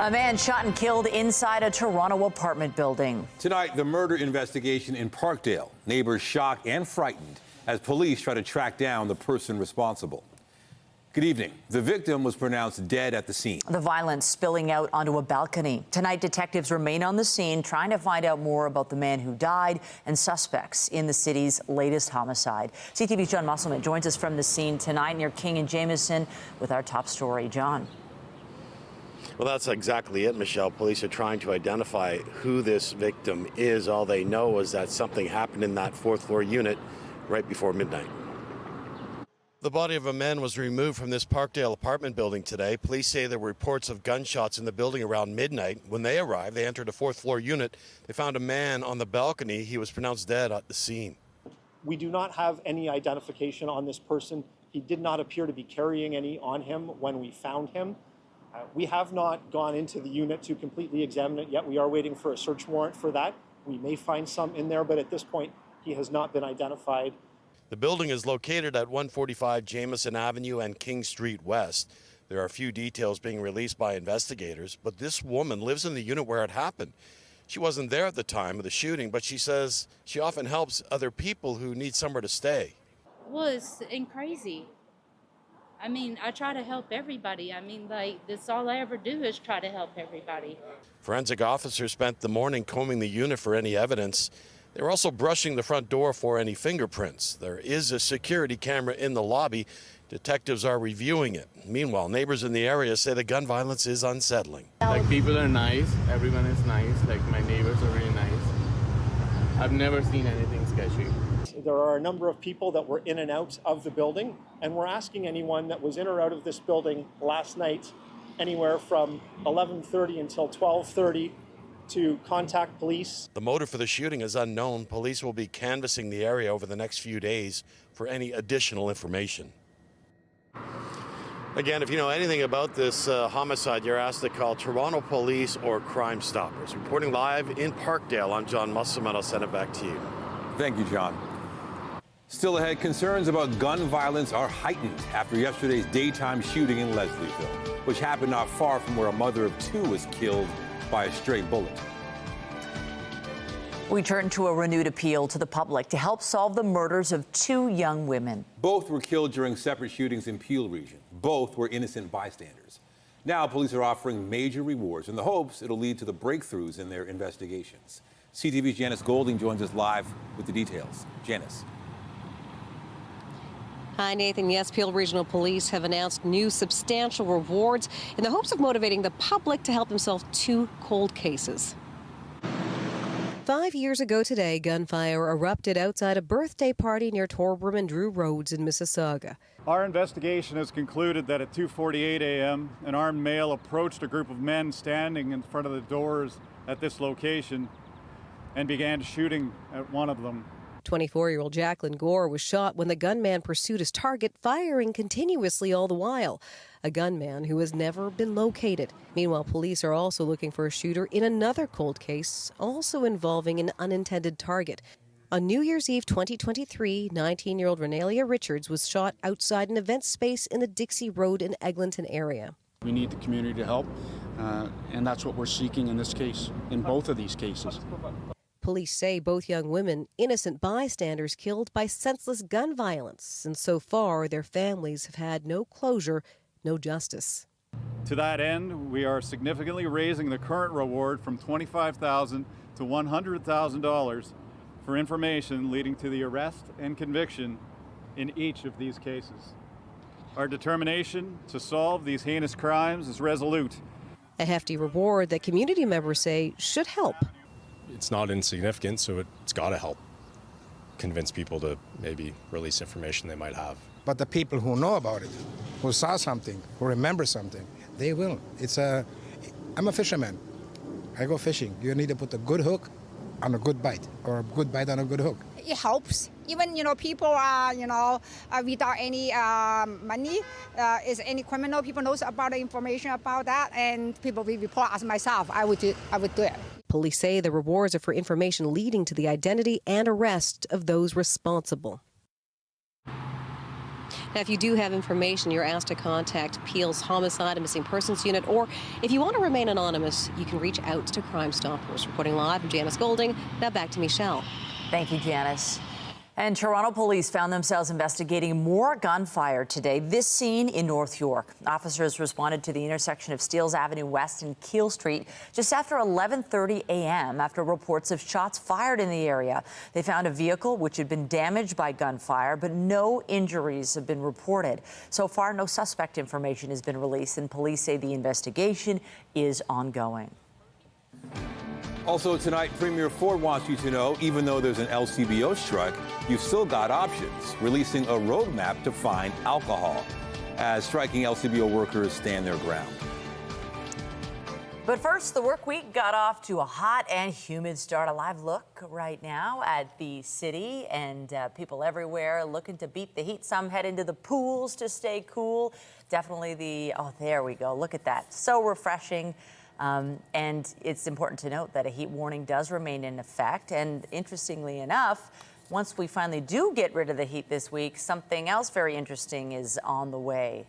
A man shot and killed inside a Toronto apartment building. Tonight, the murder investigation in Parkdale. Neighbors shocked and frightened as police try to track down the person responsible. Good evening. The victim was pronounced dead at the scene. The violence spilling out onto a balcony. Tonight, detectives remain on the scene trying to find out more about the man who died and suspects in the city's latest homicide. CTV's John Musselman joins us from the scene tonight near King and Jameson with our top story. John. Well, that's exactly it, Michelle. Police are trying to identify who this victim is. All they know is that something happened in that fourth floor unit right before midnight. The body of a man was removed from this Parkdale apartment building today. Police say there were reports of gunshots in the building around midnight. When they arrived, they entered a fourth floor unit. They found a man on the balcony. He was pronounced dead at the scene. We do not have any identification on this person. He did not appear to be carrying any on him when we found him. We have not gone into the unit to completely examine it yet. We are waiting for a search warrant for that. We may find some in there, but at this point, he has not been identified. The building is located at 145 Jameson Avenue and King Street West. There are a few details being released by investigators, but this woman lives in the unit where it happened. She wasn't there at the time of the shooting, but she says she often helps other people who need somewhere to stay. Well, it's crazy. I mean, I try to help everybody. I mean, that's all I ever do is try to help everybody. Forensic officers spent the morning combing the unit for any evidence. They were also brushing the front door for any fingerprints. There is a security camera in the lobby. Detectives are reviewing it. Meanwhile, neighbors in the area say the gun violence is unsettling. Like, people are nice. Everyone is nice. Like, my neighbors are really nice. I've never seen anything sketchy. There are a number of people that were in and out of the building, and we're asking anyone that was in or out of this building last night, anywhere from 11:30 until 12:30, to contact police. The motive for the shooting is unknown. Police will be canvassing the area over the next few days for any additional information. Again, if you know anything about this homicide, you're asked to call Toronto Police or Crime Stoppers. Reporting live in Parkdale, I'm John Musselman. I'll send it back to you. Thank you, John. Still ahead, concerns about gun violence are heightened after yesterday's daytime shooting in Leslieville, which happened not far from where a mother of two was killed by a stray bullet. We turn to a renewed appeal to the public to help solve the murders of two young women. Both were killed during separate shootings in Peel region. Both were innocent bystanders. Now police are offering major rewards in the hopes it'll lead to the breakthroughs in their investigations. CTV's Janice Golding joins us live with the details. Janice. Hi, Nathan. Yes, Peel Regional Police have announced new substantial rewards in the hopes of motivating the public to help themselves two cold cases. 5 years ago today, gunfire erupted outside a birthday party near Torbram and Drew Roads in Mississauga. Our investigation has concluded that at 2:48 a.m., an armed male approached a group of men standing in front of the doors at this location and began shooting at one of them. 24-year-old Jacqueline Gore was shot when the gunman pursued his target, firing continuously all the while. A gunman who has never been located. Meanwhile, police are also looking for a shooter in another cold case, also involving an unintended target. On New Year's Eve 2023, 19-year-old Renalia Richards was shot outside an event space in the Dixie Road and Eglinton area. We need the community to help, and that's what we're seeking in this case, in both of these cases. Police say both young women, innocent bystanders killed by senseless gun violence, and so far their families have had no closure, no justice. To that end, we are significantly raising the current reward from $25,000 to $100,000 for information leading to the arrest and conviction in each of these cases. Our determination to solve these heinous crimes is resolute. A hefty reward that community members say should help. It's not insignificant, so it's got to help convince people to maybe release information they might have. But the people who know about it, who saw something, who remember something, they will. I'm a fisherman. I go fishing. You need to put a good hook on a good bite, or a good bite on a good hook. It helps. Even, people are, without any money, is any criminal, people knows about the information about that, and people will report. As myself, I would do it. Police say the rewards are for information leading to the identity and arrest of those responsible. Now, if you do have information, you're asked to contact Peel's Homicide and Missing Persons Unit, or if you want to remain anonymous, you can reach out to Crime Stoppers. Reporting live from Janice Golding. Now back to Michelle. Thank you, Janice. And Toronto police found themselves investigating more gunfire today. This scene in North York. Officers responded to the intersection of Steeles Avenue West and Keele Street just after 11:30 a.m. after reports of shots fired in the area. They found a vehicle which had been damaged by gunfire, but no injuries have been reported. So far, no suspect information has been released, and police say the investigation is ongoing. Also tonight, Premier Ford wants you to know, even though there's an LCBO strike, you've still got options, releasing a roadmap to find alcohol as striking LCBO workers stand their ground. But first, the work week got off to a hot and humid start. A live look right now at the city, and people everywhere looking to beat the heat. Some head into the pools to stay cool. Definitely oh, there we go. Look at that. So refreshing. And it's important to note that a heat warning does remain in effect. And interestingly enough, once we finally do get rid of the heat this week, something else very interesting is on the way.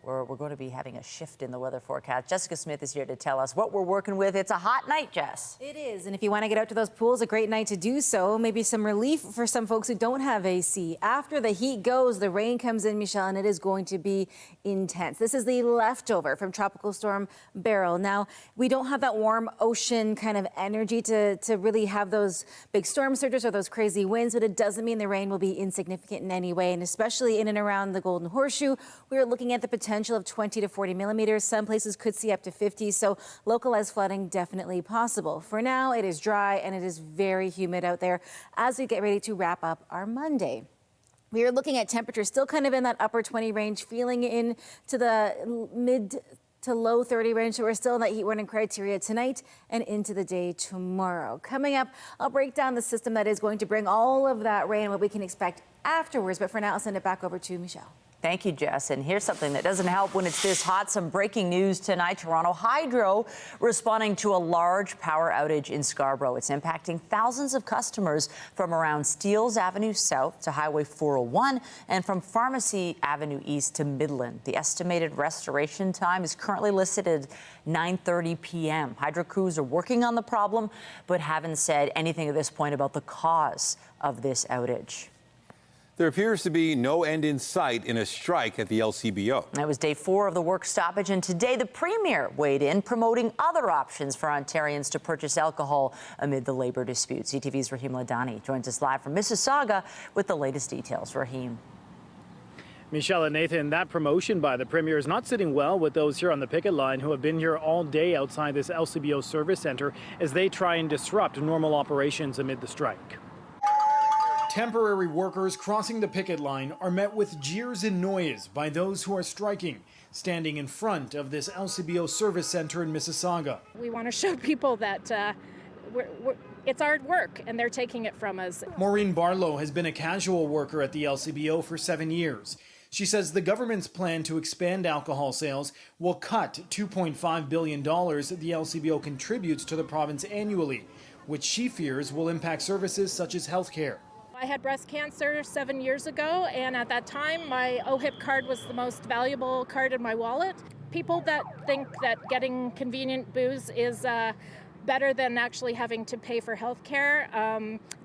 We're going to be having a shift in the weather forecast. Jessica Smith is here to tell us what we're working with. It's a hot night, Jess. It is, and if you want to get out to those pools, a great night to do so. Maybe some relief for some folks who don't have AC. After the heat goes, the rain comes in, Michelle, and it is going to be intense. This is the leftover from Tropical Storm Beryl. Now, we don't have that warm ocean kind of energy to really have those big storm surges or those crazy winds, but it doesn't mean the rain will be insignificant in any way, and especially in and around the Golden Horseshoe, we are looking at the potential of 20 to 40 millimeters. Some places could see up to 50, so localized flooding definitely possible. For now, it is dry and it is very humid out there as we get ready to wrap up our Monday. We are looking at temperatures still kind of in that upper 20 range, feeling into the mid to low 30 range. So we're still in that heat warning criteria tonight and into the day tomorrow. Coming up, I'll break down the system that is going to bring all of that rain, what we can expect afterwards. But for now, I'll send it back over to Michelle. Thank you, Jess. And here's something that doesn't help when it's this hot. Some breaking news tonight. Toronto Hydro responding to a large power outage in Scarborough. It's impacting thousands of customers from around Steeles Avenue South to Highway 401 and from Pharmacy Avenue East to Midland. The estimated restoration time is currently listed at 9:30 p.m. Hydro crews are working on the problem, but haven't said anything at this point about the cause of this outage. There appears to be no end in sight in a strike at the LCBO. That was day 4 of the work stoppage, and today the Premier weighed in, promoting other options for Ontarians to purchase alcohol amid the labor dispute. CTV's Rahim Ladani joins us live from Mississauga with the latest details. Rahim. Michelle and Nathan, that promotion by the Premier is not sitting well with those here on the picket line who have been here all day outside this LCBO service center as they try and disrupt normal operations amid the strike. Temporary workers crossing the picket line are met with jeers and noise by those who are striking, standing in front of this LCBO service center in Mississauga. We want to show people that it's our work and they're taking it from us. Maureen Barlow has been a casual worker at the LCBO for 7 years. She says the government's plan to expand alcohol sales will cut $2.5 billion the LCBO contributes to the province annually, which she fears will impact services such as healthcare. I had breast cancer 7 years ago, and at that time, my OHIP card was the most valuable card in my wallet. People that think that getting convenient booze is better than actually having to pay for health care,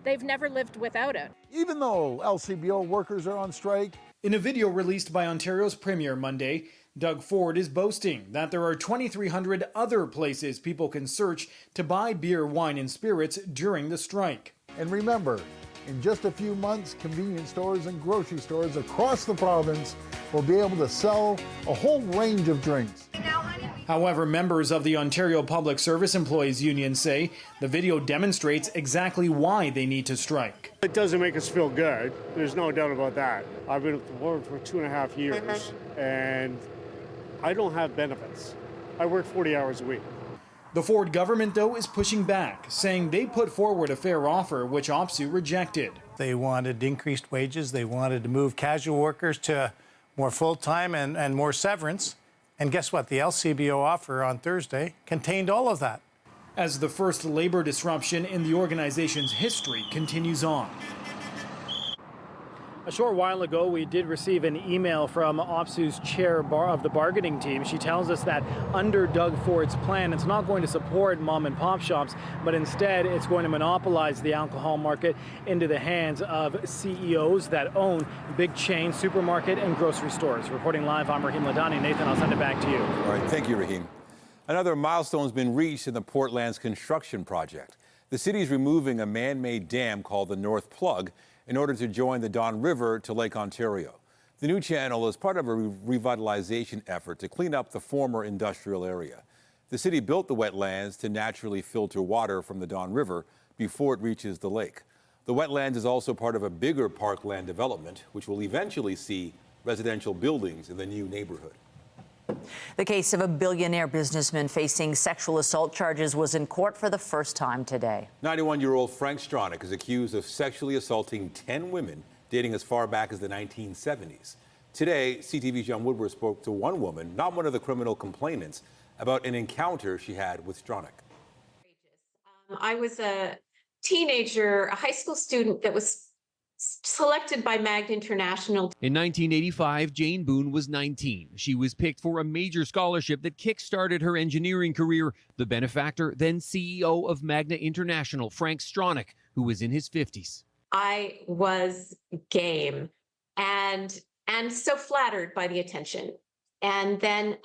they've never lived without it. Even though LCBO workers are on strike. In a video released by Ontario's Premier Monday, Doug Ford is boasting that there are 2,300 other places people can search to buy beer, wine, and spirits during the strike. And remember, in just a few months, convenience stores and grocery stores across the province will be able to sell a whole range of drinks. However, members of the Ontario Public Service Employees Union say the video demonstrates exactly why they need to strike. It doesn't make us feel good. There's no doubt about that. I've been at the board for 2.5 years, and I don't have benefits. I work 40 hours a week. The Ford government, though, is pushing back, saying they put forward a fair offer, which OPSEU rejected. They wanted increased wages. They wanted to move casual workers to more full-time and more severance. And guess what? The LCBO offer on Thursday contained all of that. As the first labor disruption in the organization's history continues on. A short while ago, we did receive an email from OPSU's chair of the bargaining team. She tells us that under Doug Ford's plan, it's not going to support mom and pop shops, but instead it's going to monopolize the alcohol market into the hands of CEOs that own big chain supermarket and grocery stores. Reporting live, I'm Raheem Ladani. Nathan, I'll send it back to you. All right, thank you, Raheem. Another milestone has been reached in the Portland's construction project. The city is removing a man-made dam called the North Plug in order to join the Don River to Lake Ontario. The new channel is part of a revitalization effort to clean up the former industrial area. The city built the wetlands to naturally filter water from the Don River before it reaches the lake. The wetlands is also part of a bigger parkland development, which will eventually see residential buildings in the new neighborhood. The case of a billionaire businessman facing sexual assault charges was in court for the first time today. 91-year-old Frank Stronach is accused of sexually assaulting 10 women dating as far back as the 1970s. Today, CTV's John Woodward spoke to one woman, not one of the criminal complainants, about an encounter she had with Stronach. I was a teenager, a high school student that was selected by Magna International. In 1985, Jane Boone was 19. She was picked for a major scholarship that kick-started her engineering career. The benefactor, then CEO of Magna International, Frank Stronach, who was in his 50s. I was game and so flattered by the attention. And then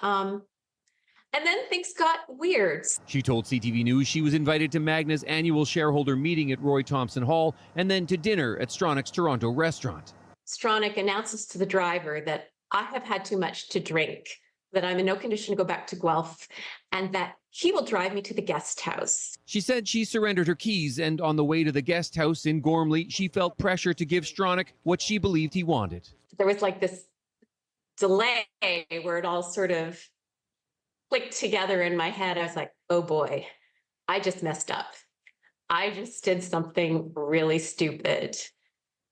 things got weird. She told CTV News she was invited to Magna's annual shareholder meeting at Roy Thompson Hall and then to dinner at Stronach's Toronto restaurant. Stronach announces to the driver that I have had too much to drink, that I'm in no condition to go back to Guelph, and that he will drive me to the guest house. She said she surrendered her keys, and on the way to the guest house in Gormley, she felt pressure to give Stronach what she believed he wanted. There was like this delay where it all sort of clicked together in my head. I was like, oh boy, I just messed up. I just did something really stupid.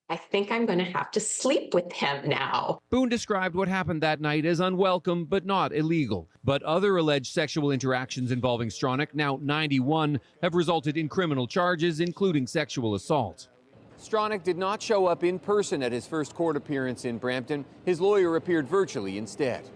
I think I'm going to have to sleep with him now. Boone described what happened that night as unwelcome but not illegal. But other alleged sexual interactions involving Stronach, now 91, have resulted in criminal charges, including sexual assault. Stronach did not show up in person at his first court appearance in Brampton. His lawyer appeared virtually instead.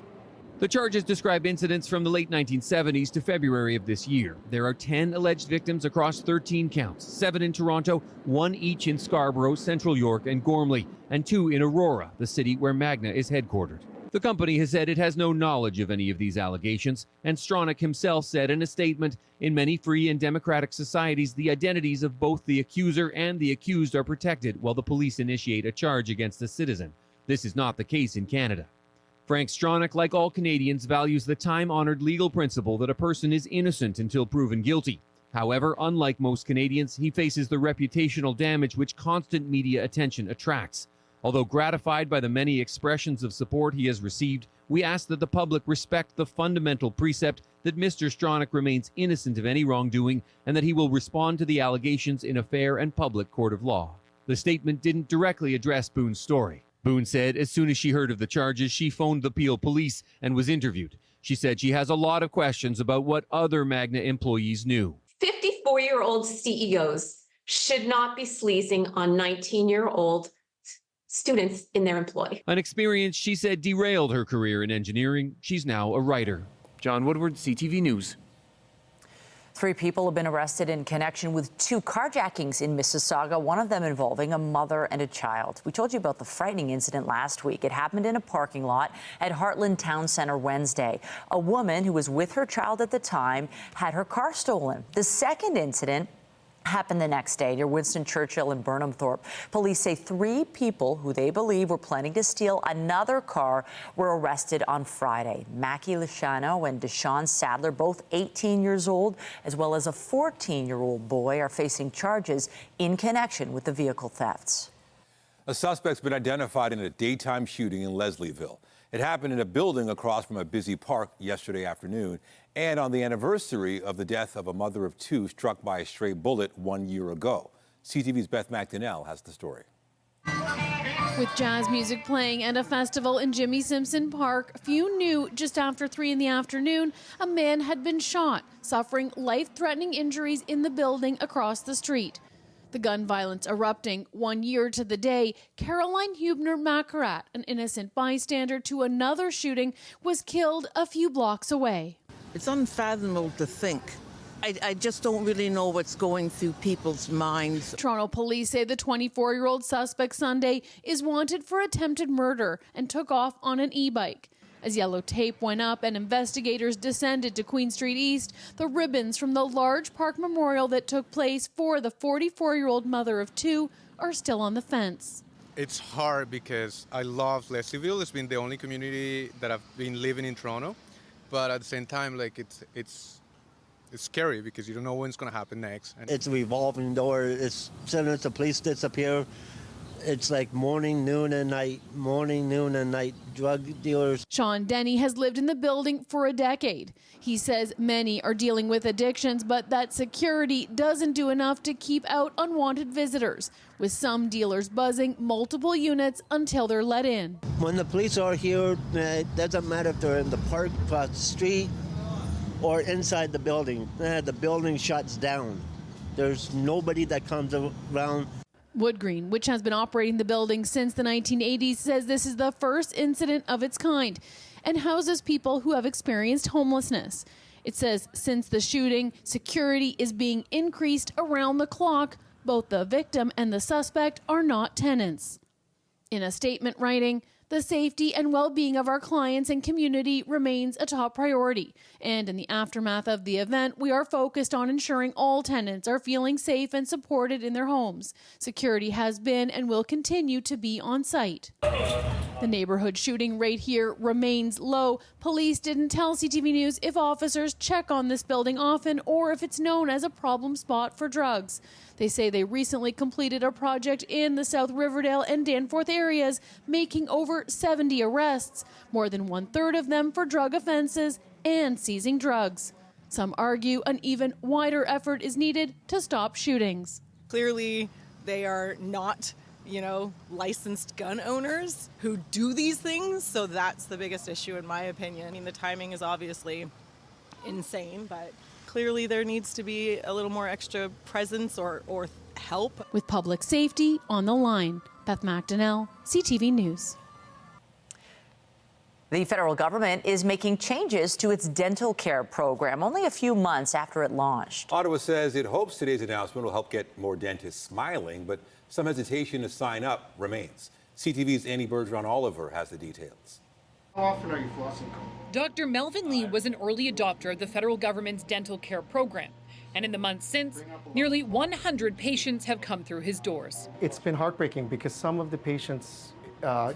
The charges describe incidents from the late 1970s to February of this year. There are 10 alleged victims across 13 counts, 7 in Toronto, 1 each in Scarborough, Central York, and Gormley, and 2 in Aurora, the city where Magna is headquartered. The company has said it has no knowledge of any of these allegations, and Stronach himself said in a statement, in many free and democratic societies, the identities of both the accuser and the accused are protected while the police initiate a charge against a citizen. This is not the case in Canada. Frank Stronach, like all Canadians, values the time-honored legal principle that a person is innocent until proven guilty. However, unlike most Canadians, he faces the reputational damage which constant media attention attracts. Although gratified by the many expressions of support he has received, we ask that the public respect the fundamental precept that Mr. Stronach remains innocent of any wrongdoing and that he will respond to the allegations in a fair and public court of law. The statement didn't directly address Boone's story. Boone said as soon as she heard of the charges, she phoned the Peel police and was interviewed. She said she has a lot of questions about what other Magna employees knew. 54-year-old CEOs should not be sleazing on 19-year-old students in their employ. An experience she said derailed her career in engineering. She's now a writer. John Woodward, CTV News. 3 people have been arrested in connection with 2 carjackings in Mississauga, one of them involving a mother and a child. We told you about the frightening incident last week. It happened in a parking lot at Heartland Town Centre Wednesday. A woman who was with her child at the time had her car stolen. The second incident happened the next day near Winston Churchill and Burnhamthorpe. Police say 3 people who they believe were planning to steal another car were arrested on Friday. Mackie Leshano and Deshaun Sadler, both 18 years old, as well as a 14-year-old boy, are facing charges in connection with the vehicle thefts. A suspect's been identified in a daytime shooting in Leslieville. It happened in a building across from a busy park yesterday afternoon and on the anniversary of the death of a mother of 2 struck by a stray bullet 1 year ago. CTV's Beth McDonnell has the story. With jazz music playing and a festival in Jimmy Simpson Park, few knew just after 3 in the afternoon a man had been shot, suffering life-threatening injuries in the building across the street. The gun violence erupting 1 year to the day, Caroline Hubner-Macarat, an innocent bystander to another shooting, was killed a few blocks away. It's unfathomable to think. I just don't really know what's going through people's minds. Toronto police say the 24-year-old suspect Sunday is wanted for attempted murder and took off on an e-bike. As yellow tape went up and investigators descended to Queen Street East, the ribbons from the large park memorial that took place for the 44-year-old mother of two are still on the fence. It's hard because I love Leslieville. It's been the only community that I've been living in Toronto. But at the same time, like it's scary because you don't know what's going to happen next. It's a revolving door. As soon as the police disappear, it's like morning, noon, and night, morning, noon, and night, drug dealers. Sean Denny has lived in the building for a decade. He says many are dealing with addictions, but that security doesn't do enough to keep out unwanted visitors, with some dealers buzzing multiple units until they're let in. When the police are here, it doesn't matter if they're in the park, across the street, or inside the building. The building shuts down. There's nobody that comes around. Woodgreen, which has been operating the building since the 1980s, says this is the first incident of its kind and houses people who have experienced homelessness. It says since the shooting, security is being increased around the clock. Both the victim and the suspect are not tenants. In a statement writing, the safety and well-being of our clients and community remains a top priority. And in the aftermath of the event, we are focused on ensuring all tenants are feeling safe and supported in their homes. Security has been and will continue to be on site. The neighborhood shooting rate here remains low. Police didn't tell CTV News if officers check on this building often or if it's known as a problem spot for drugs. They say they recently completed a project in the South Riverdale and Danforth areas, making over 70 arrests, more than 1/3 of them for drug offenses and seizing drugs. Some argue an even wider effort is needed to stop shootings. Clearly, they are not, licensed gun owners who do these things, so that's the biggest issue in my opinion. I mean, the timing is obviously insane, but clearly there needs to be a little more extra presence or help. With public safety on the line, Beth McDonnell, CTV News. The federal government is making changes to its dental care program only a few months after it launched. Ottawa says it hopes today's announcement will help get more dentists smiling, but some hesitation to sign up remains. CTV's Annie Bergeron-Oliver has the details. How often are you flossing? Dr. Melvin Lee was an early adopter of the federal government's dental care program. And in the months since, nearly 100 patients have come through his doors. It's been heartbreaking because some of the patients,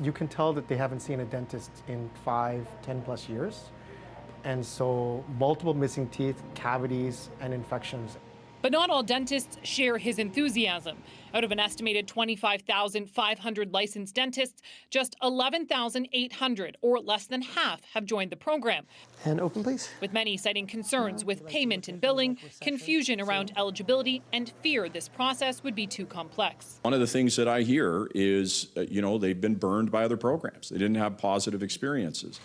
you can tell that they haven't seen a dentist in 5, 10+ years. And so multiple missing teeth, cavities, and infections. But not all dentists share his enthusiasm. Out of an estimated 25,500 licensed dentists, just 11,800, or less than half, have joined the program. And open, please. With many citing concerns with payment and billing, confusion around eligibility, and fear this process would be too complex. One of the things that I hear is, they've been burned by other programs. They didn't have positive experiences.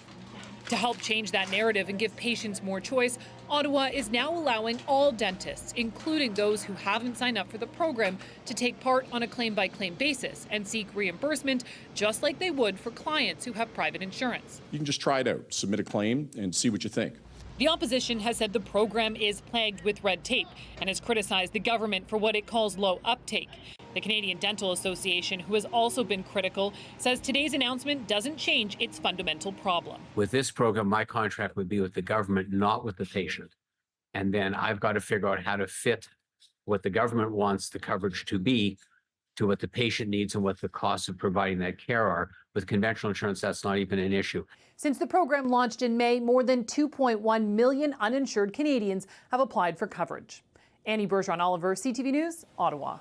To help change that narrative and give patients more choice, Ottawa is now allowing all dentists, including those who haven't signed up for the program, to take part on a claim-by-claim basis and seek reimbursement just like they would for clients who have private insurance. You can just try it out, submit a claim, and see what you think. The opposition has said the program is plagued with red tape and has criticized the government for what it calls low uptake. The Canadian Dental Association, who has also been critical, says today's announcement doesn't change its fundamental problem. With this program, my contract would be with the government, not with the patient. And then I've got to figure out how to fit what the government wants the coverage to be to what the patient needs and what the costs of providing that care are. With conventional insurance, that's not even an issue. Since the program launched in May, more than 2.1 million uninsured Canadians have applied for coverage. Annie Bergeron-Oliver, CTV News, Ottawa.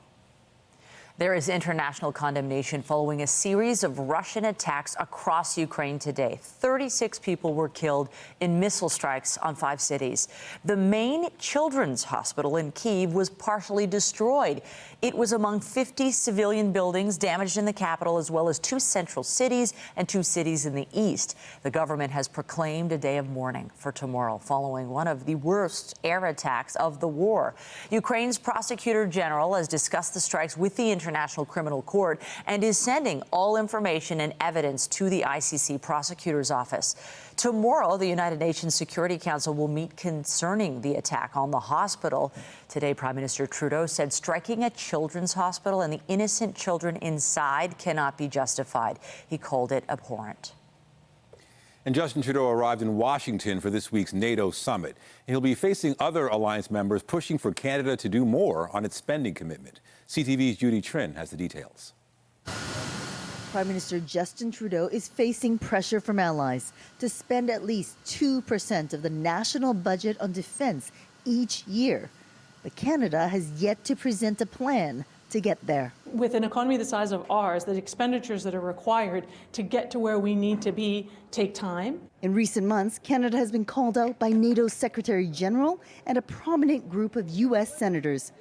There is international condemnation following a series of Russian attacks across Ukraine today. 36 people were killed in missile strikes on 5 cities. The main children's hospital in Kyiv was partially destroyed. It was among 50 civilian buildings damaged in the capital, as well as 2 central cities and 2 cities in the east. The government has proclaimed a day of mourning for tomorrow, following one of the worst air attacks of the war. Ukraine's prosecutor general has discussed the strikes with the International Criminal Court and is sending all information and evidence to the ICC prosecutor's office. Tomorrow, the United Nations Security Council will meet concerning the attack on the hospital. Today, Prime Minister Trudeau said striking a children's hospital and the innocent children inside cannot be justified. He called it abhorrent. And Justin Trudeau arrived in Washington for this week's NATO summit. He'll be facing other alliance members pushing for Canada to do more on its spending commitment. CTV's Judy Trin has the details. Prime Minister Justin Trudeau is facing pressure from allies to spend at least 2% of the national budget on defense each year. But Canada has yet to present a plan to get there. With an economy the size of ours, the expenditures that are required to get to where we need to be take time. In recent months, Canada has been called out by NATO's Secretary General and a prominent group of U.S. senators.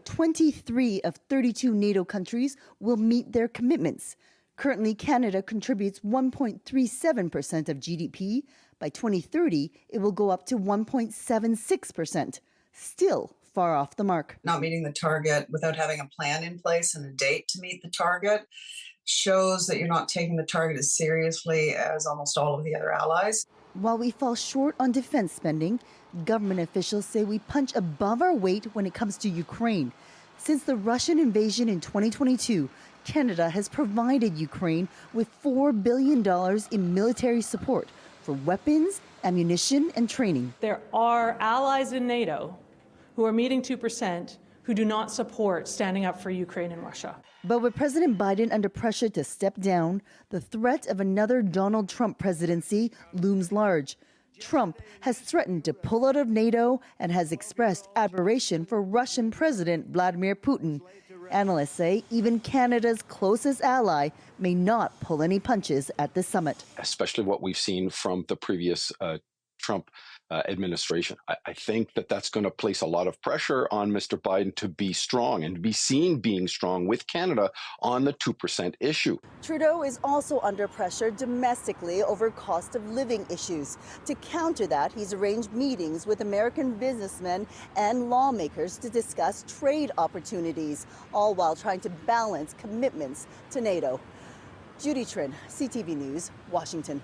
23 of 32 NATO countries will meet their commitments. Currently, Canada contributes 1.37% of GDP. By 2030, it will go up to 1.76%. Still far off the mark. Not meeting the target without having a plan in place and a date to meet the target shows that you're not taking the target as seriously as almost all of the other allies. While we fall short on defense spending, government officials say we punch above our weight when it comes to Ukraine. Since the Russian invasion in 2022, Canada has provided Ukraine with $4 billion in military support for weapons, ammunition, and training. There are allies in NATO who are meeting 2% who do not support standing up for Ukraine and Russia. But with President Biden under pressure to step down, the threat of another Donald Trump presidency looms large. Trump has threatened to pull out of NATO and has expressed admiration for Russian President Vladimir Putin. Analysts say even Canada's closest ally may not pull any punches at the summit. Especially what we've seen from the previous Trump administration. I think that that's going to place a lot of pressure on Mr. Biden to be strong and to be seen being strong with Canada on the 2% issue. Trudeau is also under pressure domestically over cost of living issues. To counter that, he's arranged meetings with American businessmen and lawmakers to discuss trade opportunities, all while trying to balance commitments to NATO. Judy Trin, CTV News, Washington.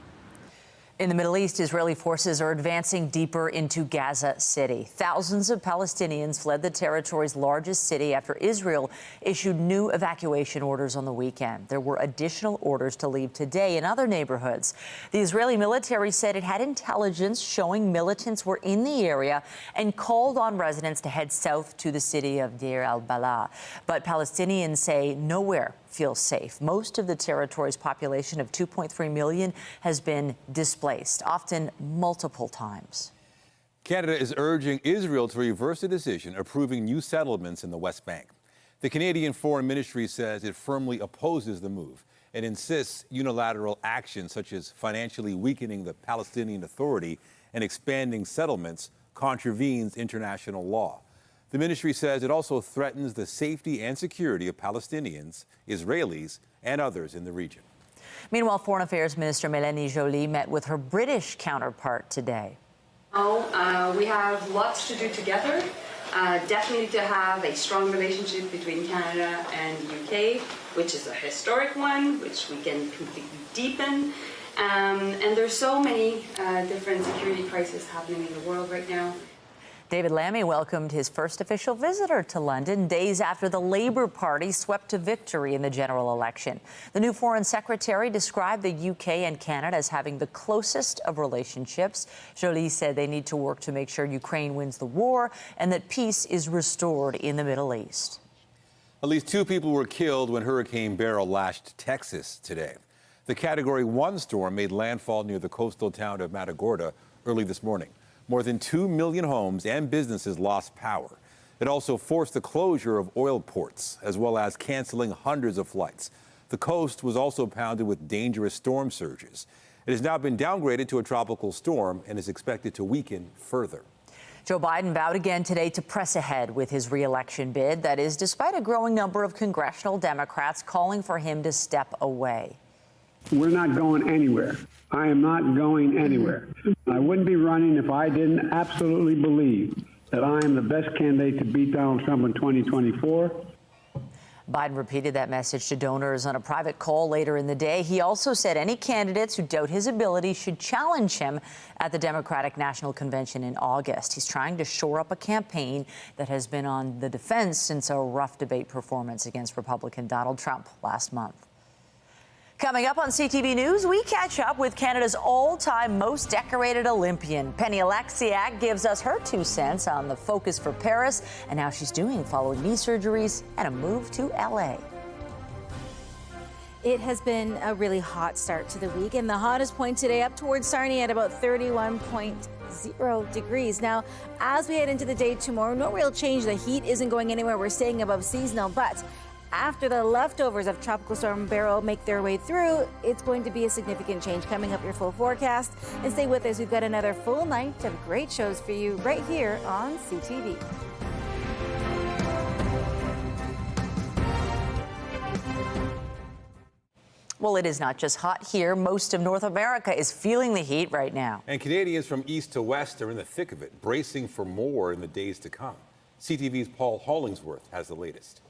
In the Middle East, Israeli forces are advancing deeper into Gaza City. Thousands of Palestinians fled the territory's largest city after Israel issued new evacuation orders on the weekend. There were additional orders to leave today in other neighborhoods. The Israeli military said it had intelligence showing militants were in the area and called on residents to head south to the city of Deir al-Balah. But Palestinians say nowhere feels safe. Most of the territory's population of 2.3 million has been displaced, often multiple times. Canada is urging Israel to reverse a decision approving new settlements in the West Bank. The Canadian Foreign Ministry says it firmly opposes the move and insists unilateral action such as financially weakening the Palestinian Authority and expanding settlements contravenes international law. The ministry says it also threatens the safety and security of Palestinians, Israelis, and others in the region. Meanwhile, Foreign Affairs Minister Mélanie Joly met with her British counterpart today. We have lots to do together. Definitely to have a strong relationship between Canada and the UK, which is a historic one, which we can completely deepen. And there's so many different security crises happening in the world right now. David Lammy welcomed his first official visitor to London days after the Labour Party swept to victory in the general election. The new Foreign Secretary described the UK and Canada as having the closest of relationships. Joly said they need to work to make sure Ukraine wins the war and that peace is restored in the Middle East. At least 2 people were killed when Hurricane Beryl lashed Texas today. The Category 1 storm made landfall near the coastal town of Matagorda early this morning. More than 2 million homes and businesses lost power. It also forced the closure of oil ports, as well as canceling hundreds of flights. The coast was also pounded with dangerous storm surges. It has now been downgraded to a tropical storm and is expected to weaken further. Joe Biden vowed again today to press ahead with his re-election bid. That is, despite a growing number of congressional Democrats calling for him to step away. We're not going anywhere. I am not going anywhere. I wouldn't be running if I didn't absolutely believe that I am the best candidate to beat Donald Trump in 2024. Biden repeated that message to donors on a private call later in the day. He also said any candidates who doubt his ability should challenge him at the Democratic National Convention in August. He's trying to shore up a campaign that has been on the defense since a rough debate performance against Republican Donald Trump last month. Coming up on CTV News, we catch up with Canada's all-time most decorated Olympian. Penny Oleksiak gives us her 2 cents on the focus for Paris and how she's doing following knee surgeries and a move to LA. It has been a really hot start to the week, and the hottest point today up towards Sarnia at about 31.0 degrees. Now, as we head into the day tomorrow, no real change. The heat isn't going anywhere. We're staying above seasonal, but after the leftovers of Tropical Storm Beryl make their way through, it's going to be a significant change. Coming up, your full forecast. And stay with us. We've got another full night of great shows for you right here on CTV. Well, it is not just hot here. Most of North America is feeling the heat right now. And Canadians from east to west are in the thick of it, bracing for more in the days to come. CTV's Paul Hollingsworth has the latest.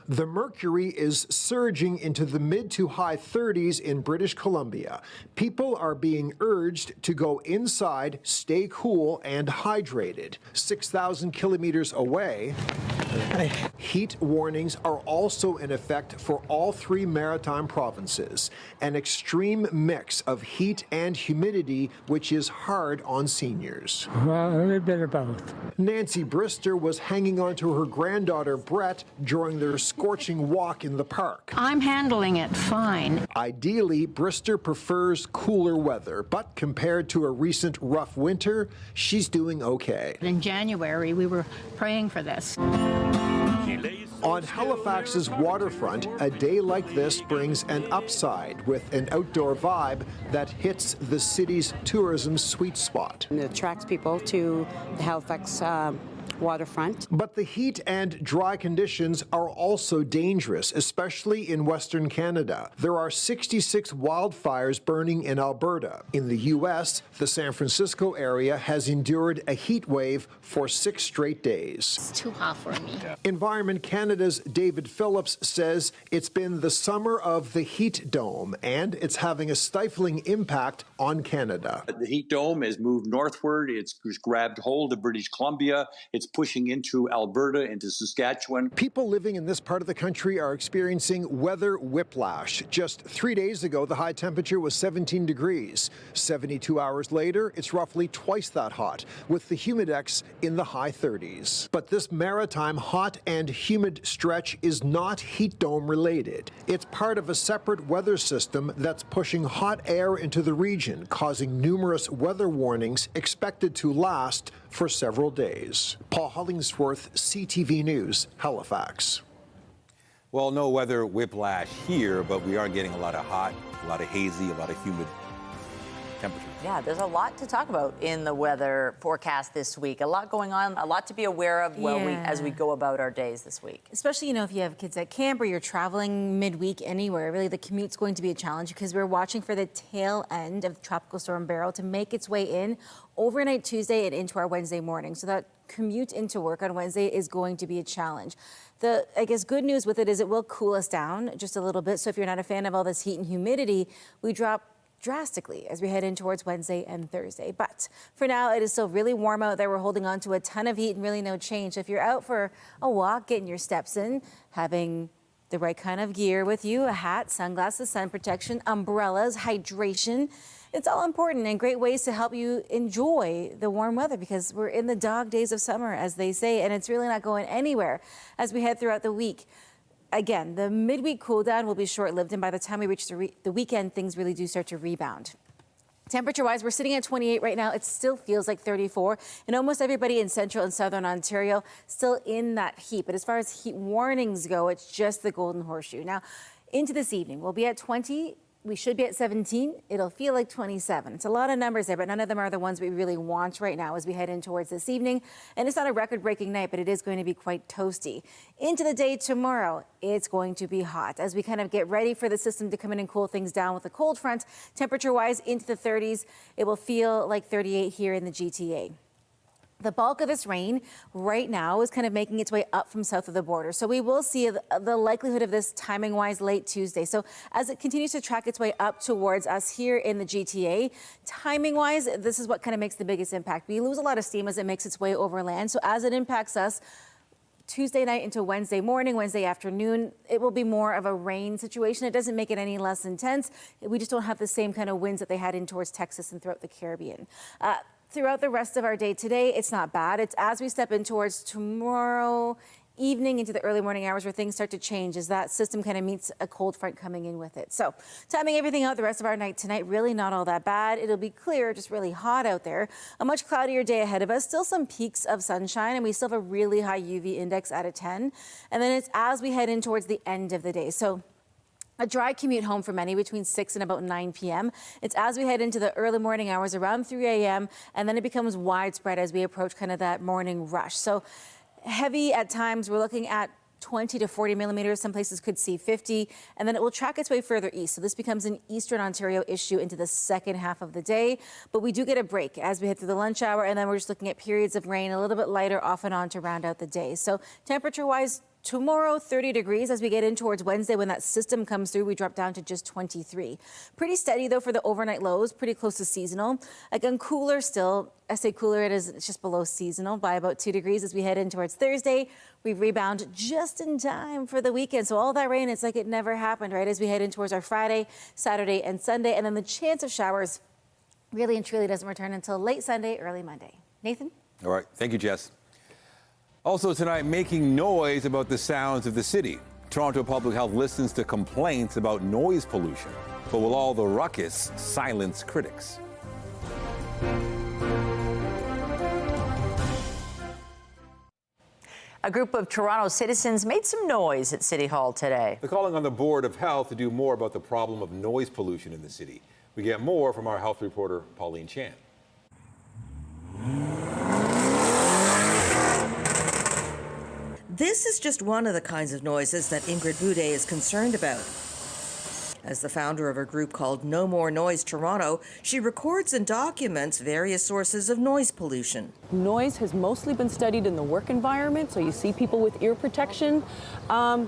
The mercury is surging into the mid to high 30s in British Columbia. People are being urged to go inside, stay cool and hydrated. 6,000 kilometers away, heat warnings are also in effect for all 3 maritime provinces. An extreme mix of heat and humidity, which is hard on seniors. Well, a little bit of both. Nancy Brister was hanging on to her granddaughter Brett during their scorching walk in the park. I'm handling it fine. Ideally, Brister prefers cooler weather, but compared to a recent rough winter, she's doing okay. In January, we were praying for this. On Halifax's waterfront, a day like this brings an upside with an outdoor vibe that hits the city's tourism sweet spot. It attracts people to the Halifax waterfront. But the heat and dry conditions are also dangerous, especially in Western Canada. There are 66 wildfires burning in Alberta. In the U.S., the San Francisco area has endured a heat wave for 6 straight days. It's too hot for me. Environment Canada's David Phillips says it's been the summer of the heat dome, and it's having a stifling impact on Canada. The heat dome has moved northward. It's grabbed hold of British Columbia. It's pushing into Alberta, into Saskatchewan. People living in this part of the country are experiencing weather whiplash. Just 3 days ago, the high temperature was 17 degrees. 72 hours later, it's roughly twice that hot, with the humidex in the high 30s. But this maritime hot and humid stretch is not heat dome related. It's part of a separate weather system that's pushing hot air into the region, causing numerous weather warnings expected to last for several days. Paul Hollingsworth, CTV News, Halifax. Well, no weather whiplash here, but we are getting a lot of hot, a lot of hazy, a lot of humid temperatures. Yeah, there's a lot to talk about in the weather forecast this week. A lot going on, a lot to be aware of as we go about our days this week. Especially, if you have kids at camp or you're traveling midweek anywhere, really the commute's going to be a challenge because we're watching for the tail end of Tropical Storm Beryl to make its way in overnight Tuesday and into our Wednesday morning. So that commute into work on Wednesday is going to be a challenge. The, good news with it is it will cool us down just a little bit. So if you're not a fan of all this heat and humidity, we drop drastically as we head in towards Wednesday and Thursday. But for now, it is still really warm out there. We're holding on to a ton of heat and really no change. So if you're out for a walk, getting your steps in, having the right kind of gear with you, a hat, sunglasses, sun protection, umbrellas, hydration, it's all important and great ways to help you enjoy the warm weather because we're in the dog days of summer, as they say, and it's really not going anywhere as we head throughout the week. Again, the midweek cool down will be short-lived, and by the time we reach the weekend, things really do start to rebound. Temperature-wise, we're sitting at 28 right now. It still feels like 34. And almost everybody in central and southern Ontario still in that heat. But as far as heat warnings go, it's just the Golden Horseshoe. Now, into this evening, we'll be at 20. We should be at 17. It'll feel like 27. It's a lot of numbers there, but none of them are the ones we really want right now as we head in towards this evening. And it's not a record-breaking night, but it is going to be quite toasty. Into the day tomorrow, it's going to be hot as we kind of get ready for the system to come in and cool things down with a cold front. Temperature-wise, into the 30s. It will feel like 38 here in the GTA. The bulk of this rain right now is kind of making its way up from south of the border. So we will see the likelihood of this timing-wise late Tuesday. So as it continues to track its way up towards us here in the GTA, timing-wise, this is what kind of makes the biggest impact. We lose a lot of steam as it makes its way overland. So as it impacts us, Tuesday night into Wednesday morning, Wednesday afternoon, it will be more of a rain situation. It doesn't make it any less intense. We just don't have the same kind of winds that they had in towards Texas and throughout the Caribbean. Throughout the rest of our day today, it's not bad. It's as we step in towards tomorrow evening into the early morning hours where things start to change as that system kind of meets a cold front coming in with it. So timing everything out the rest of our night tonight, really not all that bad. It'll be clear, just really hot out there. A much cloudier day ahead of us. Still some peaks of sunshine, and we still have a really high UV index out of 10. And then it's as we head in towards the end of the day. So a dry commute home for many between 6 and about 9 p.m. It's as we head into the early morning hours around 3 a.m. and then it becomes widespread as we approach kind of that morning rush. So heavy at times, we're looking at 20 to 40 millimeters. Some places could see 50, and then it will track its way further east. So this becomes an Eastern Ontario issue into the second half of the day. But we do get a break as we head through the lunch hour, and then we're just looking at periods of rain a little bit lighter off and on to round out the day. So temperature-wise, tomorrow, 30 degrees. As we get in towards Wednesday, when that system comes through, we drop down to just 23. Pretty steady, though, for the overnight lows, pretty close to seasonal. Again, cooler still. I say cooler, it's just below seasonal by about 2 degrees as we head in towards Thursday. We rebound just in time for the weekend. So all that rain, it's like it never happened, right? As we head in towards our Friday, Saturday, and Sunday. And then the chance of showers really and truly doesn't return until late Sunday, early Monday. Nathan? All right. Thank you, Jess. Also tonight, making noise about the sounds of the city. Toronto Public Health listens to complaints about noise pollution. But will all the ruckus silence critics? A group of Toronto citizens made some noise at City Hall today. They're calling on the Board of Health to do more about the problem of noise pollution in the city. We get more from our health reporter, Pauline Chan. This is just one of the kinds of noises that Ingrid Boudet is concerned about. As the founder of a group called No More Noise Toronto, she records and documents various sources of noise pollution. Noise has mostly been studied in the work environment, so you see people with ear protection.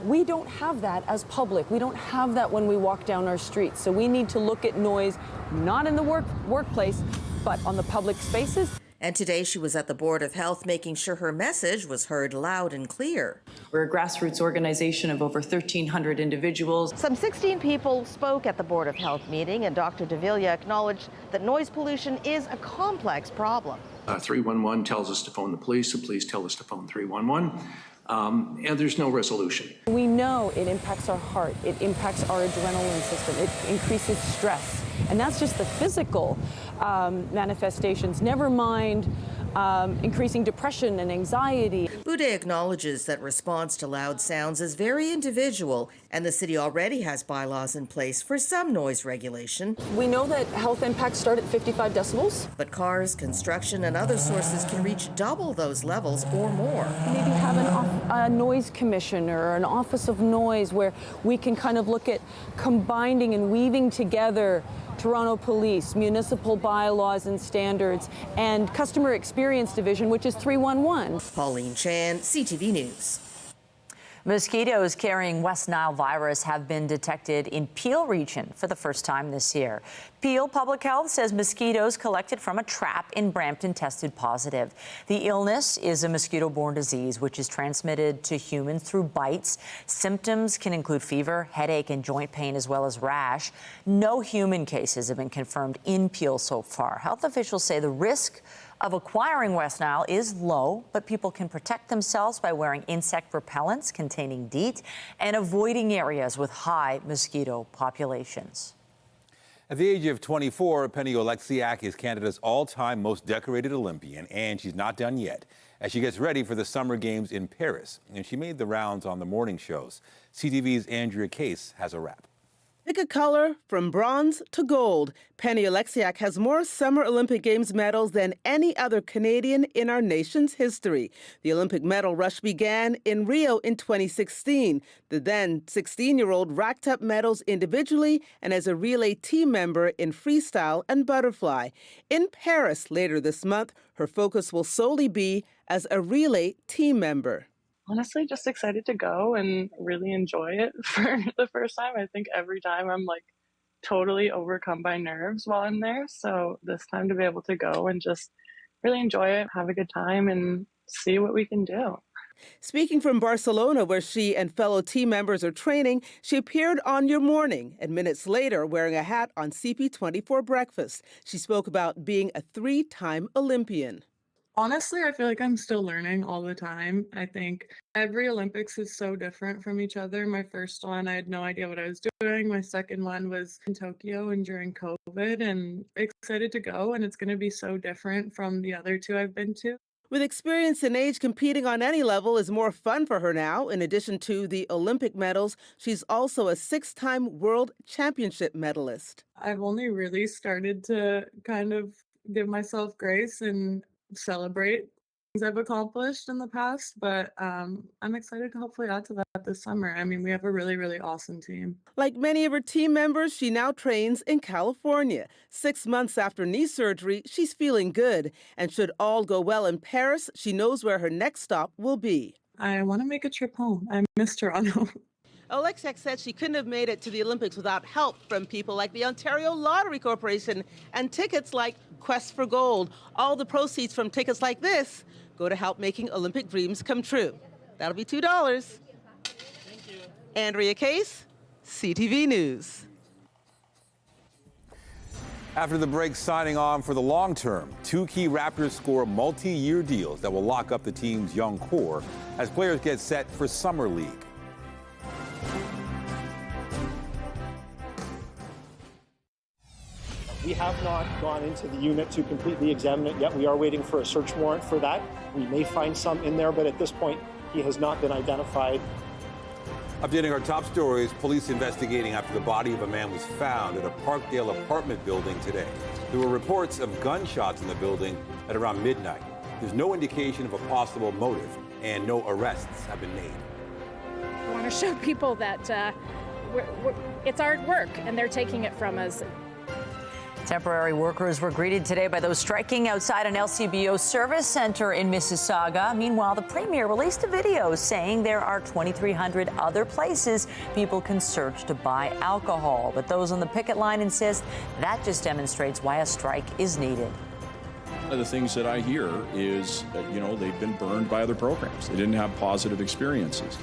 We don't have that as public. We don't have that when we walk down our streets. So we need to look at noise not in the workplace, but on the public spaces. And today she was at the Board of Health making sure her message was heard loud and clear. We're a grassroots organization of over 1,300 individuals. Some 16 people spoke at the Board of Health meeting, and Dr. Davila acknowledged that noise pollution is a complex problem. 311 tells us to phone the police tell us to phone 311. And there's no resolution. We know it impacts our heart, it impacts our adrenaline system, it increases stress. And that's just the physical manifestations, never mind increasing depression and anxiety. Boudet acknowledges that response to loud sounds is very individual, and the city already has bylaws in place for some noise regulation. We know that health impacts start at 55 decibels. But cars, construction, and other sources can reach double those levels or more. Maybe have a noise commission or an office of noise where we can kind of look at combining and weaving together Toronto Police, municipal bylaws and standards, and Customer Experience Division, which is 311. Pauline Chan, CTV News. Mosquitoes carrying West Nile virus have been detected in Peel region for the first time this year. Peel Public Health says mosquitoes collected from a trap in Brampton tested positive. The illness is a mosquito-borne disease which is transmitted to humans through bites. Symptoms can include fever, headache, and joint pain, as well as rash. No human cases have been confirmed in Peel so far. Health officials say the risk of acquiring West Nile is low, but people can protect themselves by wearing insect repellents containing DEET and avoiding areas with high mosquito populations. At the age of 24, Penny Oleksiak is Canada's all-time most decorated Olympian, and she's not done yet as she gets ready for the Summer Games in Paris. And she made the rounds on the morning shows. CTV's Andrea Case has a wrap. Pick a color from bronze to gold. Penny Oleksiak has more Summer Olympic Games medals than any other Canadian in our nation's history. The Olympic medal rush began in Rio in 2016. The then 16-year-old racked up medals individually and as a relay team member in freestyle and butterfly. In Paris later this month, her focus will solely be as a relay team member. Honestly, just excited to go and really enjoy it for the first time. I think every time I'm like totally overcome by nerves while I'm there. So this time to be able to go and just really enjoy it, have a good time, and see what we can do. Speaking from Barcelona, where she and fellow team members are training, she appeared on Your Morning and minutes later wearing a hat on CP24 Breakfast. She spoke about being a 3-time Olympian. Honestly, I feel like I'm still learning all the time. I think every Olympics is so different from each other. My first one, I had no idea what I was doing. My second one was in Tokyo and during COVID, and excited to go. And it's going to be so different from the other two I've been to. With experience and age, competing on any level is more fun for her now. In addition to the Olympic medals, she's also a 6-time World Championship medalist. I've only really started to kind of give myself grace and celebrate things I've accomplished in the past, but I'm excited to hopefully add to that this summer. I mean, we have a really, really awesome team. Like many of her team members, she now trains in California. 6 months after knee surgery, she's feeling good. And should all go well in Paris, she knows where her next stop will be. I want to make a trip home. I miss Toronto. Oleksiak said she couldn't have made it to the Olympics without help from people like the Ontario Lottery Corporation and tickets like Quest for Gold. All the proceeds from tickets like this go to help making Olympic dreams come true. That'll be $2. Thank you. Andrea Case, CTV News. After the break, signing on for the long term, 2 key Raptors score multi-year deals that will lock up the team's young core as players get set for Summer League. We have not gone into the unit to completely examine it yet. We are waiting for a search warrant for that. We may find some in there, but at this point, he has not been identified. Updating our top stories, police investigating after the body of a man was found at a Parkdale apartment building today. There were reports of gunshots in the building at around midnight. There's no indication of a possible motive, and no arrests have been made. I want to show people that it's our work, and they're taking it from us. Temporary workers were greeted today by those striking outside an LCBO service center in Mississauga. Meanwhile, the premier released a video saying there are 2,300 other places people can search to buy alcohol. But those on the picket line insist that just demonstrates why a strike is needed. One of the things that I hear is that, they've been burned by other programs. They didn't have positive experiences.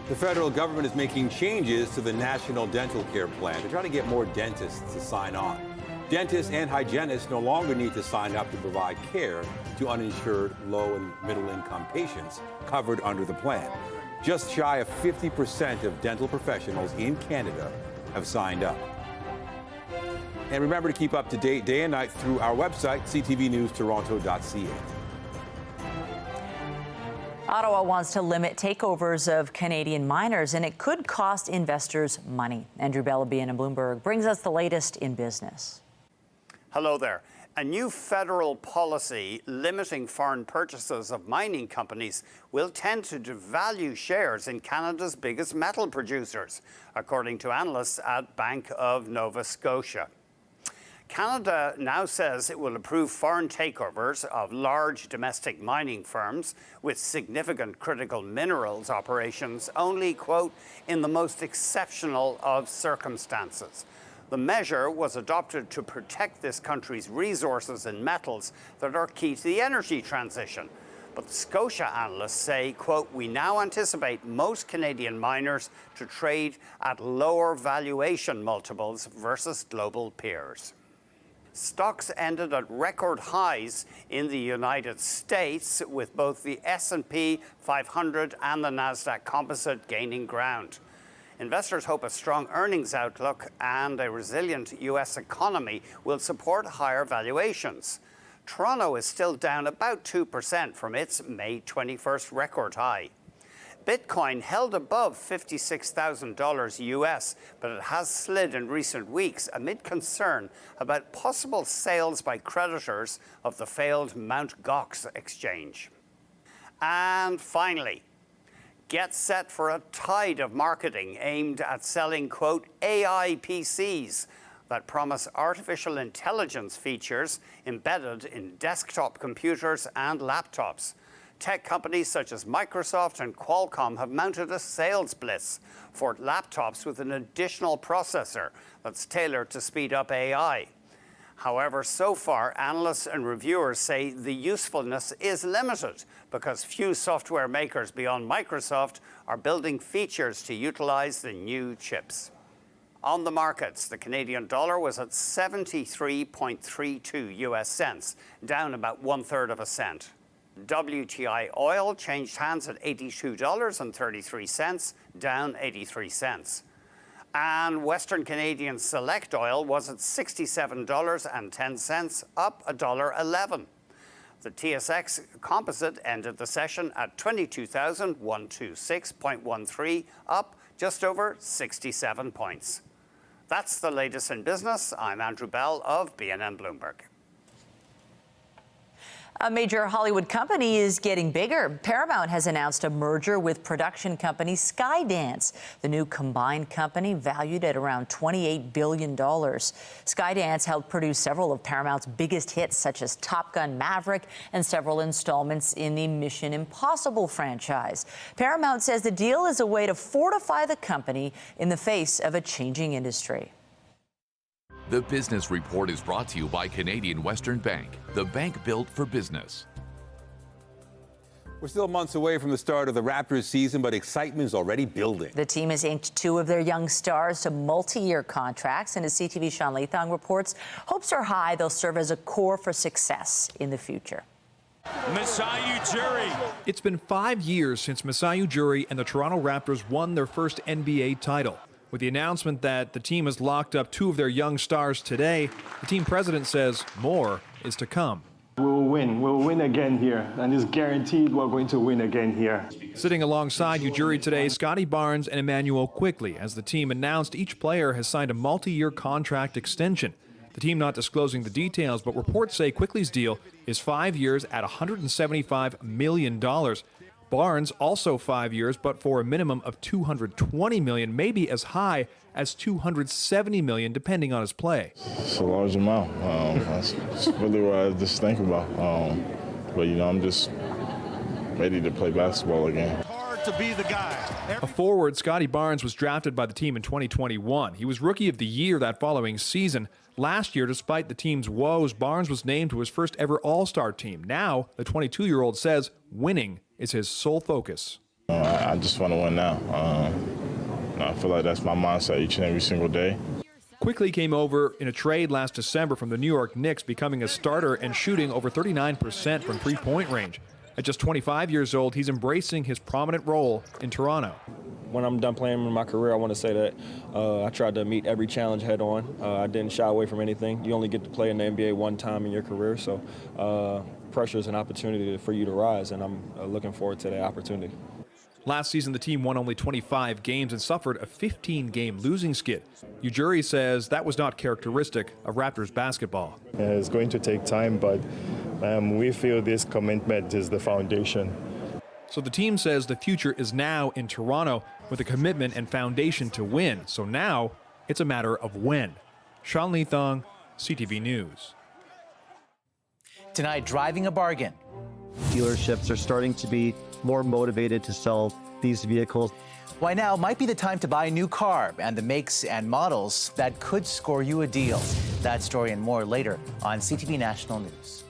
The federal government is making changes to the National Dental Care Plan to try to get more dentists to sign on. Dentists and hygienists no longer need to sign up to provide care to uninsured low and middle income patients covered under the plan. Just shy of 50% of dental professionals in Canada have signed up. And remember to keep up to date day and night through our website, ctvnewstoronto.ca. Ottawa wants to limit takeovers of Canadian miners, and it could cost investors money. Andrew Bellabian in Bloomberg brings us the latest in business. Hello there. A new federal policy limiting foreign purchases of mining companies will tend to devalue shares in Canada's biggest metal producers, according to analysts at Bank of Nova Scotia. Canada now says it will approve foreign takeovers of large domestic mining firms with significant critical minerals operations only, quote, in the most exceptional of circumstances. The measure was adopted to protect this country's resources and metals that are key to the energy transition. But the Scotia analysts say, quote, we now anticipate most Canadian miners to trade at lower valuation multiples versus global peers. Stocks ended at record highs in the United States, with both the S&P 500 and the Nasdaq Composite gaining ground. Investors hope a strong earnings outlook and a resilient U.S. economy will support higher valuations. Toronto is still down about 2% from its May 21st record high. Bitcoin held above $56,000 US, but it has slid in recent weeks amid concern about possible sales by creditors of the failed Mt. Gox exchange. And finally, get set for a tide of marketing aimed at selling, quote, AI PCs that promise artificial intelligence features embedded in desktop computers and laptops. Tech companies such as Microsoft and Qualcomm have mounted a sales blitz for laptops with an additional processor that's tailored to speed up AI. However, so far, analysts and reviewers say the usefulness is limited because few software makers beyond Microsoft are building features to utilize the new chips. On the markets, the Canadian dollar was at 73.32 US cents, down about 1/3 cent. WTI oil changed hands at $82.33, down 83 cents. And Western Canadian Select oil was at $67.10, up $1.11. The TSX Composite ended the session at 22,126.13, up just over 67 points. That's the latest in business. I'm Andrew Bell of BNN Bloomberg. A major Hollywood company is getting bigger. Paramount has announced a merger with production company Skydance. The new combined company, valued at around $28 billion. Skydance helped produce several of Paramount's biggest hits, such as Top Gun Maverick and several installments in the Mission Impossible franchise. Paramount says the deal is a way to fortify the company in the face of a changing industry. The Business Report is brought to you by Canadian Western Bank, the bank built for business. We're still months away from the start of the Raptors season, but excitement is already building. The team has inked two of their young stars to multi-year contracts, and as CTV's Sean Leithong reports, hopes are high they'll serve as a core for success in the future. Masai Ujiri. It's been 5 years since Masai Ujiri and the Toronto Raptors won their first NBA title. With the announcement that the team has locked up two of their young stars today, the team president says more is to come. We'll win again here, and it's guaranteed we're going to win again here. Sitting alongside Ujiri today, Scotty Barnes and Emmanuel Quickly, as the team announced each player has signed a multi-year contract extension. The team not disclosing the details, but reports say Quickly's deal is 5 years at $175 million. Barnes also 5 years, but for a minimum of $220 million, maybe as high as $270 million, depending on his play. It's a large amount. That's really what I just think about. But I'm just ready to play basketball again. Hard to be the guy. A forward, Scotty Barnes was drafted by the team in 2021. He was Rookie of the Year that following season. Last year, despite the team's woes, Barnes was named to his first ever All-Star team. Now, the 22-year-old says winning is his sole focus. I just want to win now. I feel like that's my mindset each and every single day. Quickly came over in a trade last December from the New York Knicks, becoming a starter and shooting over 39% from three-point range. At just 25 years old, he's embracing his prominent role in Toronto. When I'm done playing in my career, I want to say that I tried to meet every challenge head on. I didn't shy away from anything. You only get to play in the NBA one time in your career, so pressure is an opportunity for you to rise, and I'm looking forward to that opportunity. Last season, the team won only 25 games and suffered a 15-game losing skid. Ujiri says that was not characteristic of Raptors basketball. It's going to take time, but we feel this commitment is the foundation. So the team says the future is now in Toronto with a commitment and foundation to win. So now it's a matter of when. Sean Leithong, CTV News. Tonight, driving a bargain. Dealerships are starting to be more motivated to sell these vehicles. Why now might be the time to buy a new car and the makes and models that could score you a deal. That story and more later on CTV National News.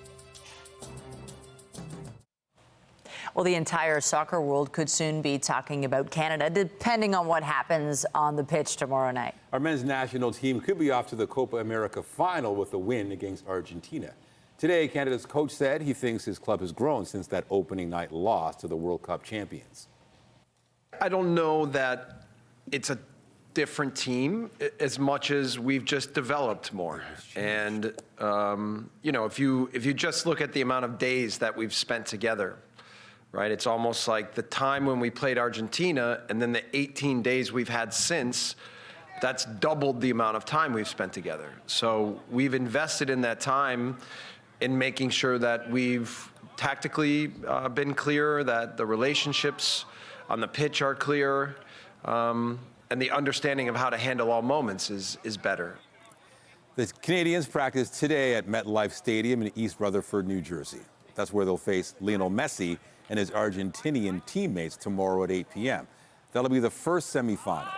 Well, the entire soccer world could soon be talking about Canada, depending on what happens on the pitch tomorrow night. Our men's national team could be off to the Copa America final with a win against Argentina. Today, Canada's coach said he thinks his club has grown since that opening night loss to the World Cup champions. I don't know that it's a different team as much as we've just developed more. And you know, if you just look at the amount of days that we've spent together, right? It's almost like the time when we played Argentina and then the 18 days we've had since, that's doubled the amount of time we've spent together. So we've invested in that time in making sure that we've tactically been clear, that the relationships on the pitch are clear, and the understanding of how to handle all moments is better. The Canadians practice today at MetLife Stadium in East Rutherford, New Jersey. That's where they'll face Lionel Messi and his Argentinian teammates tomorrow at 8 p.m. That'll be the first semifinal.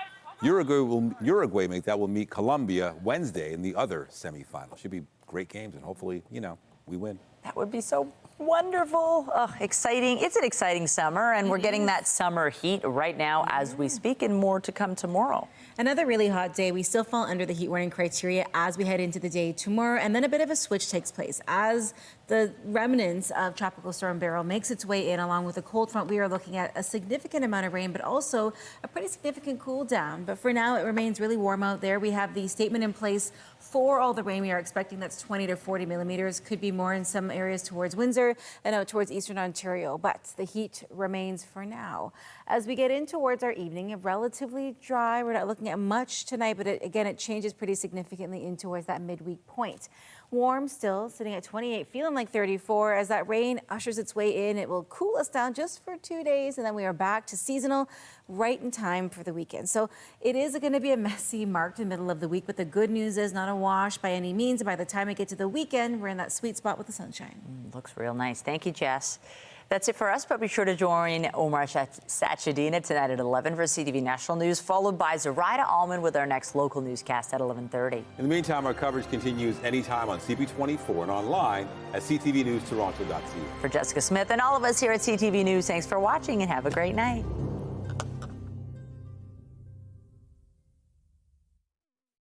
Uruguay will meet Colombia Wednesday in the other semifinal. Should be great games, and hopefully, you know, we win. That would be so wonderful. Oh, exciting. It's an exciting summer, and we're getting that summer heat right now as we speak, and more to come tomorrow. Another really hot day. We still fall under the heat warning criteria as we head into the day tomorrow, and then a bit of a switch takes place. As the remnants of Tropical Storm Beryl makes its way in along with a cold front, we are looking at a significant amount of rain, but also a pretty significant cool down. But for now, it remains really warm out there. We have the statement in place for all the rain. We are expecting that's 20 to 40 millimeters. Could be more in some areas towards Windsor and out towards eastern Ontario, but the heat remains for now. As we get in towards our evening, relatively dry. We're not looking at much tonight, but again, it changes pretty significantly in towards that midweek point. Warm still, sitting at 28, feeling like 34. As that rain ushers its way in, it will cool us down just for 2 days, and then we are back to seasonal right in time for the weekend. So it is going to be a messy, marked middle of the week, but the good news is not a wash by any means. And by the time we get to the weekend, we're in that sweet spot with the sunshine. Looks real nice. Thank you, Jess. That's it for us, but be sure to join Omar Sachedina tonight at 11 for CTV National News, followed by Zoraida Allman with our next local newscast at 11:30. In the meantime, our coverage continues anytime on CP24 and online at ctvnewstoronto.ca. For Jessica Smith and all of us here at CTV News, thanks for watching and have a great night.